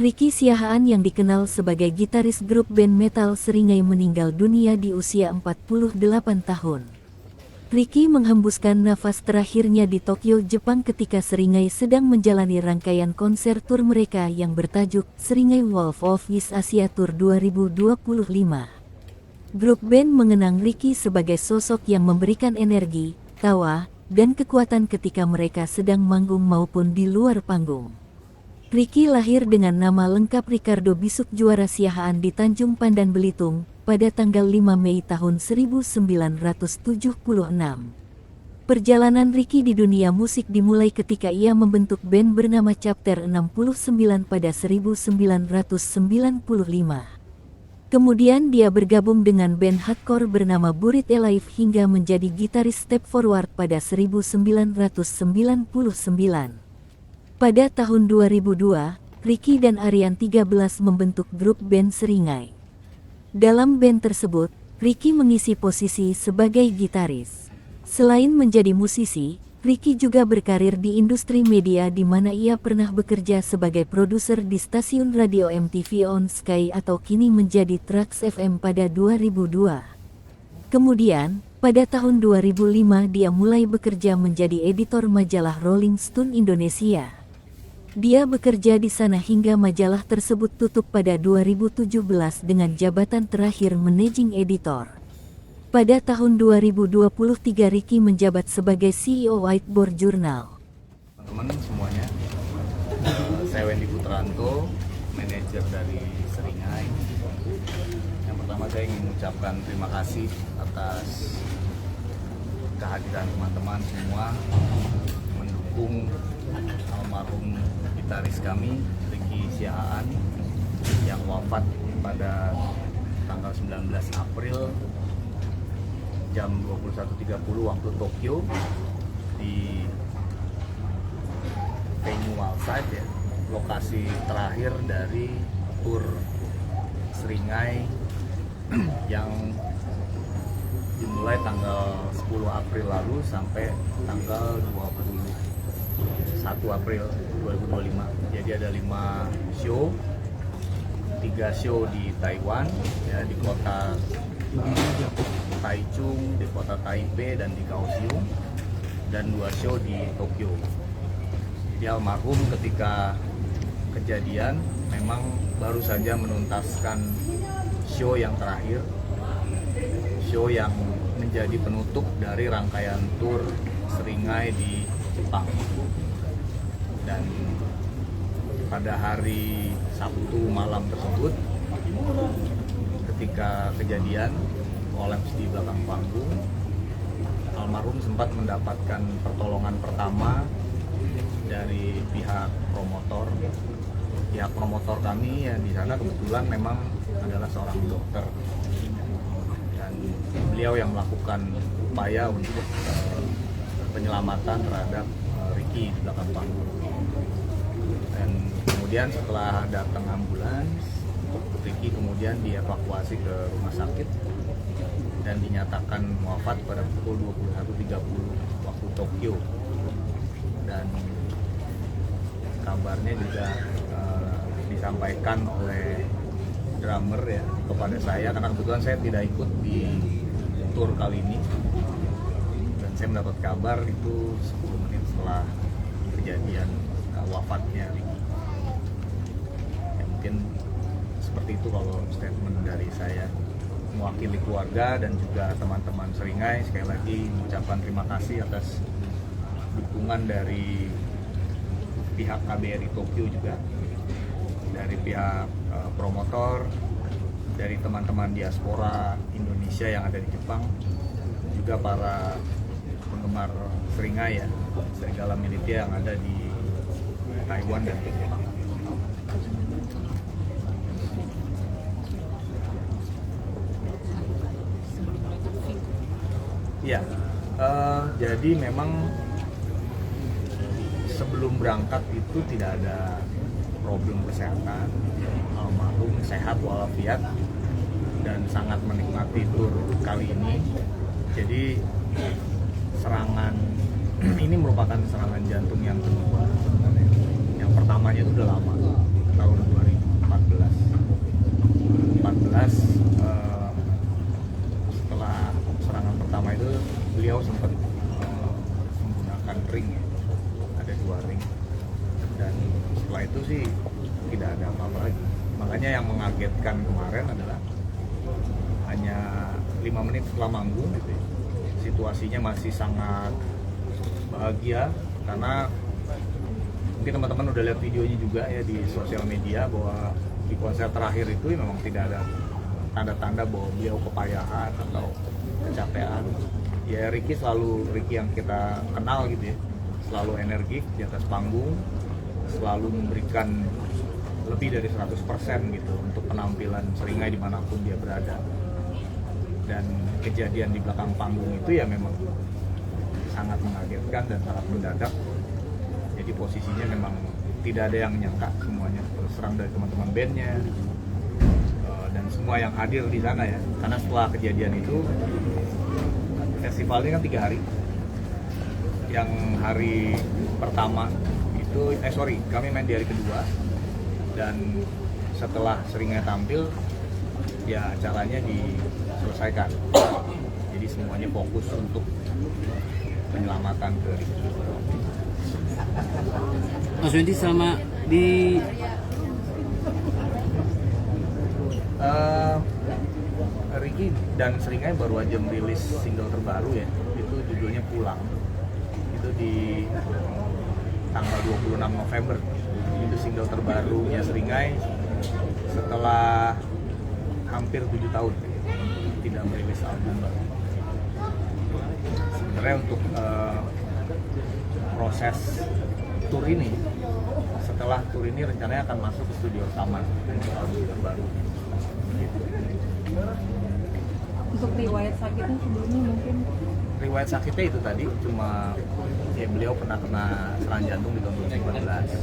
Ricky Siahaan yang dikenal sebagai gitaris grup band metal Seringai meninggal dunia di usia 48 tahun. Ricky menghembuskan nafas terakhirnya di Tokyo, Jepang ketika Seringai sedang menjalani rangkaian konser tur mereka yang bertajuk Seringai Wolf of East Asia Tour 2025. Grup band mengenang Ricky sebagai sosok yang memberikan energi, tawa, dan kekuatan ketika mereka sedang manggung maupun di luar panggung. Ricky lahir dengan nama lengkap Ricardo Bisuk Juara Siahaan di Tanjung Pandan, Belitung, pada tanggal 5 Mei tahun 1976. Perjalanan Ricky di dunia musik dimulai ketika ia membentuk band bernama Chapter 69 pada 1995. Kemudian dia bergabung dengan band hardcore bernama Buried Alive hingga menjadi gitaris Step Forward pada 1999. Pada tahun 2002, Ricky dan Aryan 13 membentuk grup band Seringai. Dalam band tersebut, Ricky mengisi posisi sebagai gitaris. Selain menjadi musisi, Ricky juga berkarir di industri media di mana ia pernah bekerja sebagai produser di stasiun radio MTV On Sky atau kini menjadi Trax FM pada 2002. Kemudian, pada tahun 2005 dia mulai bekerja menjadi editor majalah Rolling Stone Indonesia. Dia bekerja di sana hingga majalah tersebut tutup pada 2017 dengan jabatan terakhir managing editor. Pada tahun 2023 Ricky menjabat sebagai CEO Whiteboard Journal. Teman-teman semuanya, saya Wendy Putranto, manajer dari Seringai. Yang pertama saya ingin mengucapkan terima kasih atas kehadiran teman-teman semua mendukung almarhum gitaris kami, Ricky Siahaan, yang wafat pada tanggal 19 April jam 21.30 waktu Tokyo di venue Wallside, ya, lokasi terakhir dari tur Seringai yang dimulai tanggal 10 April lalu sampai tanggal 21 April 2025. Jadi ada 5 show, 3 show di Taiwan, ya, di kota Taichung, di kota Taipei, dan di Kaohsiung, dan 2 show di Tokyo. Jadi almarhum ketika kejadian memang baru saja menuntaskan show yang terakhir, show yang menjadi penutup dari rangkaian tur Seringai di Jepang. Dan pada hari Sabtu malam tersebut, ketika kejadian kolaps di belakang panggung, almarhum sempat mendapatkan pertolongan pertama dari pihak promotor. Pihak promotor kami yang di sana kebetulan memang adalah seorang dokter, dan beliau yang melakukan upaya untuk penyelamatan terhadap Ricky di belakang panggung. Dan kemudian setelah datang ambulans, Ricky kemudian dievakuasi ke rumah sakit dan dinyatakan wafat pada pukul 21.30 waktu Tokyo. Dan kabarnya juga disampaikan oleh drummer, ya, kepada saya, karena kebetulan saya tidak ikut di tour kali ini, dan saya mendapat kabar itu 10 menit setelah kejadian wafatnya Ricky. Ya, mungkin seperti itu kalau statement dari saya mewakili keluarga dan juga teman-teman Seringai. Sekali lagi mengucapkan terima kasih atas dukungan dari pihak KBRI Tokyo, juga dari pihak promotor, dari teman-teman diaspora Indonesia yang ada di Jepang, juga para penggemar Seringai, ya, Serigala Militia yang ada di Taiwan dan Jepang. Ya, jadi memang sebelum berangkat itu tidak ada problem kesehatan. Almarhum sehat walafiat dan sangat menikmati tur kali ini. Jadi serangan ini merupakan serangan jantung yang kedua sebenarnya. Yang pertamanya itu udah lama, tahun 2000. jelas setelah serangan pertama itu beliau sempat menggunakan ring ya, ada 2 ring, dan setelah itu sih tidak ada apa-apa lagi. Makanya yang mengagetkan kemarin adalah hanya 5 menit setelah manggung gitu ya, situasinya masih sangat bahagia, karena mungkin teman-teman udah lihat videonya juga ya di sosial media bahwa di konser terakhir itu memang tidak ada tanda-tanda bahwa beliau kepayahan atau kecapean. Ya Ricky yang kita kenal gitu ya, selalu energik di atas panggung, selalu memberikan lebih dari 100% gitu untuk penampilan Seringai dimanapun dia berada. Dan kejadian di belakang panggung itu ya memang sangat mengagetkan dan sangat mendadak. Jadi posisinya memang tidak ada yang nyangka semuanya, terus terang dari teman-teman bandnya dan semua yang hadir di sana ya. Karena setelah kejadian itu festivalnya kan 3 hari. Yang hari pertama itu kami main di hari kedua, dan setelah Seringai tampil ya acaranya diselesaikan. Jadi semuanya fokus untuk penyelamatan ke Ricky. Mas Wendy, selama di Ricky dan Seringai baru aja merilis single terbaru ya, itu judulnya Pulang. Itu di tanggal 26 November. Itu single terbarunya Seringai setelah hampir 7 tahun tidak merilis album baru. Sebenarnya untuk proses tour ini, setelah tour ini rencananya akan masuk ke studio rekaman untuk album terbaru. Untuk riwayat sakitnya sebelumnya mungkin? Riwayat sakitnya itu tadi cuma ya beliau pernah kena serangan jantung di tahun 2014.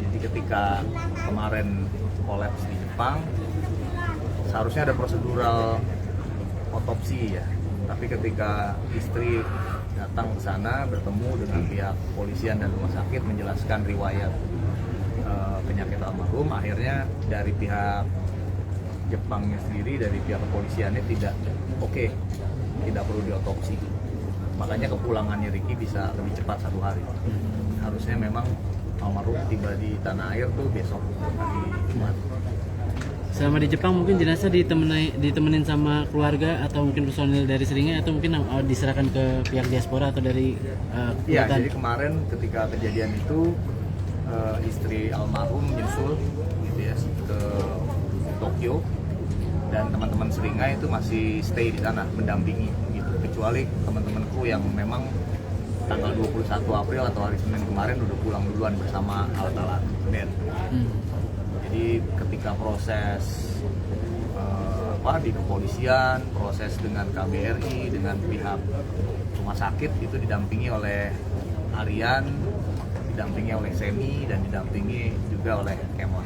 Jadi ketika kemarin kolaps di Jepang, seharusnya ada prosedural otopsi ya. Tapi ketika istri datang ke sana bertemu dengan pihak kepolisian dan rumah sakit menjelaskan riwayat penyakit almarhum, akhirnya dari pihak Jepangnya sendiri, dari pihak kepolisiannya tidak tidak perlu diotopsi. Makanya kepulangannya Ricky bisa lebih cepat 1 hari. Harusnya memang almarhum tiba di tanah air tuh besok hari Jumat. selama di Jepang mungkin jenazah ditemenin sama keluarga atau mungkin personil dari Seringai, atau mungkin diserahkan ke pihak diaspora atau dari Iya, jadi kemarin ketika kejadian itu istri almarhum nyusul gitu ya ke Tokyo, dan teman-teman Seringai itu masih stay di sana mendampingi gitu, kecuali teman-temanku yang memang tanggal 21 April atau hari Senin kemarin udah pulang duluan bersama alat-alat band. Jadi ketika proses di kepolisian, proses dengan KBRI, dengan pihak rumah sakit itu didampingi oleh Aryan, didampingi oleh Semi, dan didampingi juga oleh Kemon.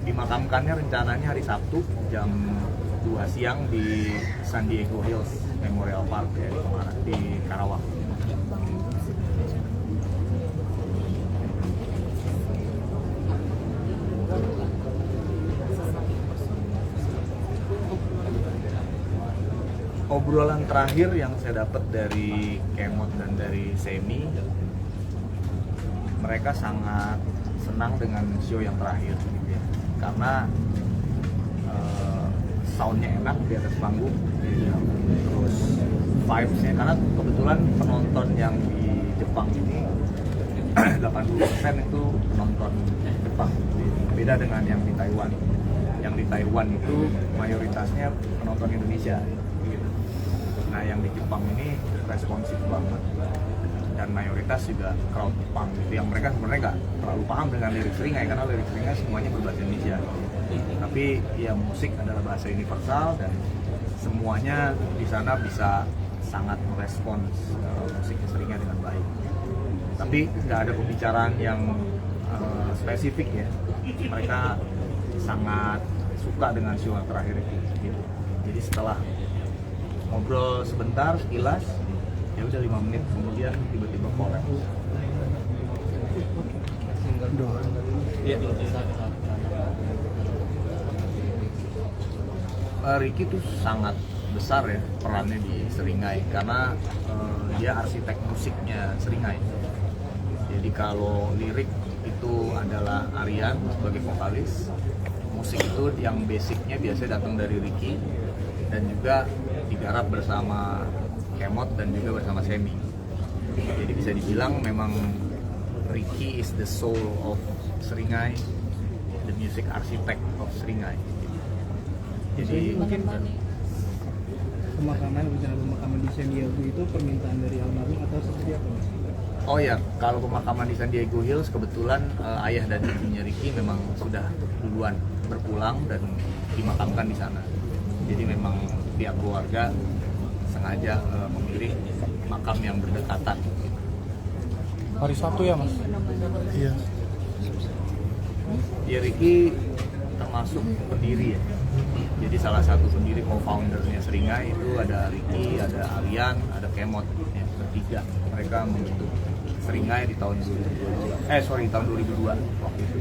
Dimakamkannya rencananya hari Sabtu jam 2 siang di San Diego Hills Memorial Park ya, di Karawang. Obrolan terakhir yang saya dapat dari Kemot dan dari Semi, mereka sangat senang dengan show yang terakhir gitu ya. Karena soundnya enak di atas panggung, terus vibes-nya, karena kebetulan penonton yang di Jepang ini 80% itu penonton Jepang, beda dengan yang di Taiwan. Yang di Taiwan itu mayoritasnya penonton Indonesia gitu. Nah yang di Jepang ini responsif banget, dan mayoritas juga crowd Jepang gitu, yang mereka sebenarnya nggak terlalu paham dengan lirik Seringai, karena lirik Seringai semuanya berbahasa Indonesia. Tapi ya musik adalah bahasa universal, dan semuanya di sana bisa sangat merespons musiknya Seringai dengan baik. Tapi nggak ada pembicaraan yang spesifik ya. Mereka sangat suka dengan show yang terakhir itu gitu. Jadi setelah ngobrol sebentar sekilas, ya udah 5 menit kemudian tiba-tiba kolaps. Iya. Ricky tuh sangat besar ya perannya di Seringai karena dia arsitek musiknya Seringai. Jadi kalau lirik itu adalah Aryan sebagai vokalis, musik itu yang basicnya biasanya datang dari Ricky dan juga digarap bersama Kemot dan juga bersama Semi. Jadi bisa dibilang memang Ricky is the soul of Seringai, the music architect of Seringai. Jadi mungkin pemakaman, rencana pemakaman di San Diego itu permintaan dari almarhum atau seperti apa? oh ya, kalau pemakaman di San Diego Hills kebetulan ayah dan ibunya Ricky memang sudah duluan berpulang dan dimakamkan di sana. Jadi memang pihak keluarga sengaja memilih makam yang berdekatan. Hari Sabtu ya mas? Iya. Ya Ricky termasuk pendiri ya. Jadi salah satu pendiri co-foundernya Seringai itu ada Ricky, ada Alian, ada Kemot ya, bertiga. Mereka membentuk Seringai di tahun 2002 waktu itu.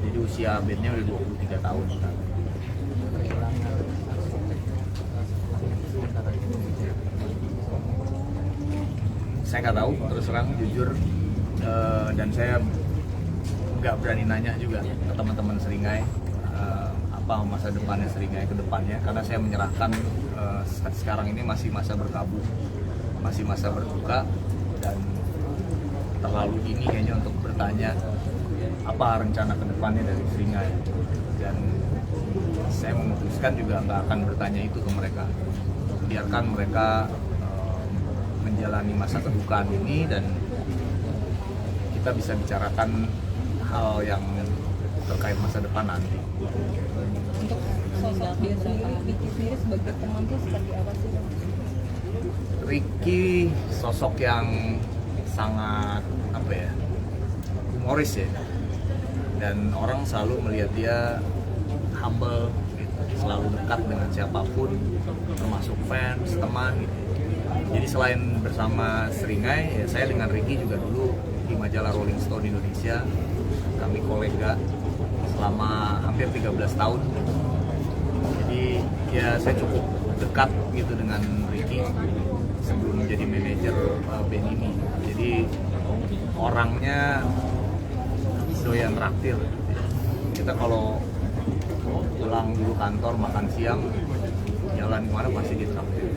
Jadi usia bandnya udah 23 tahun. Saya nggak tahu, terus terang jujur, dan saya nggak berani nanya juga ke teman-teman Seringai apa masa depannya Seringai ke depannya, karena saya menyerahkan sekarang ini masih masa berkabung, masih masa berduka, dan terlalu dini kayaknya untuk bertanya apa rencana ke depannya dari Seringai. Dan saya memutuskan juga nggak akan bertanya itu ke mereka, biarkan mereka menjalani masa kedukaan ini dan kita bisa bicarakan hal yang terkait masa depan nanti. Untuk sosok dia sendiri, Ricky sendiri sebagai teman tuh seperti apa sih? Ricky sosok yang sangat apa ya, humoris ya, dan orang selalu melihat dia humble gitu, selalu dekat dengan siapapun, termasuk fans, teman gitu. Jadi selain bersama Seringai, ya saya dengan Ricky juga dulu di majalah Rolling Stone Indonesia, kami kolega selama hampir 13 tahun. Jadi ya saya cukup dekat gitu dengan Ricky sebelum menjadi manajer band ini. Jadi orangnya doyan traktir. Kita kalau pulang dulu kantor makan siang, jalan kemana pasti ditraktir.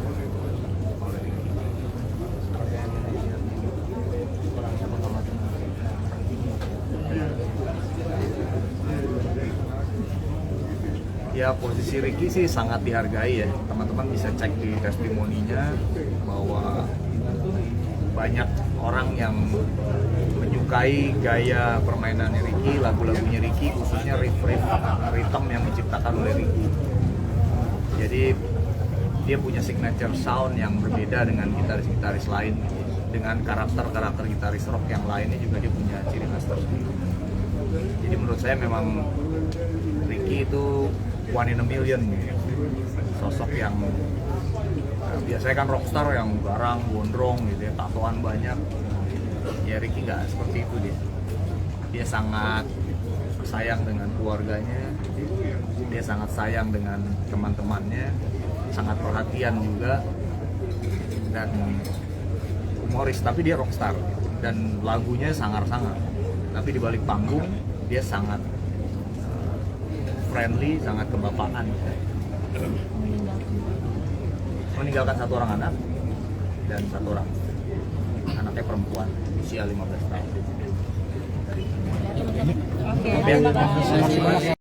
Ya posisi Ricky sih sangat dihargai ya, teman-teman bisa cek di testimoninya bahwa banyak orang yang menyukai gaya permainannya Ricky, lagu-lagunya Ricky, khususnya rhythm yang diciptakan oleh Ricky. Jadi dia punya signature sound yang berbeda dengan gitaris-gitaris lain, dengan karakter-karakter gitaris rock yang lainnya juga dia punya ciri khas tersendiri. Jadi menurut saya memang Ricky itu one in a million gitu. Sosok yang biasanya kan rockstar yang garang, gondrong gitu ya, tatoan banyak. Ya Ricky nggak seperti itu dia. Dia sangat sayang dengan keluarganya, dia sangat sayang dengan teman-temannya, sangat perhatian juga, dan humoris. Tapi dia rockstar dan lagunya sangar-sangar. Tapi di balik panggung dia sangat friendly, sangat kebapakan. Meninggalkan satu orang anak dan satu orang anaknya perempuan usia 15 tahun. Oke, terima kasih.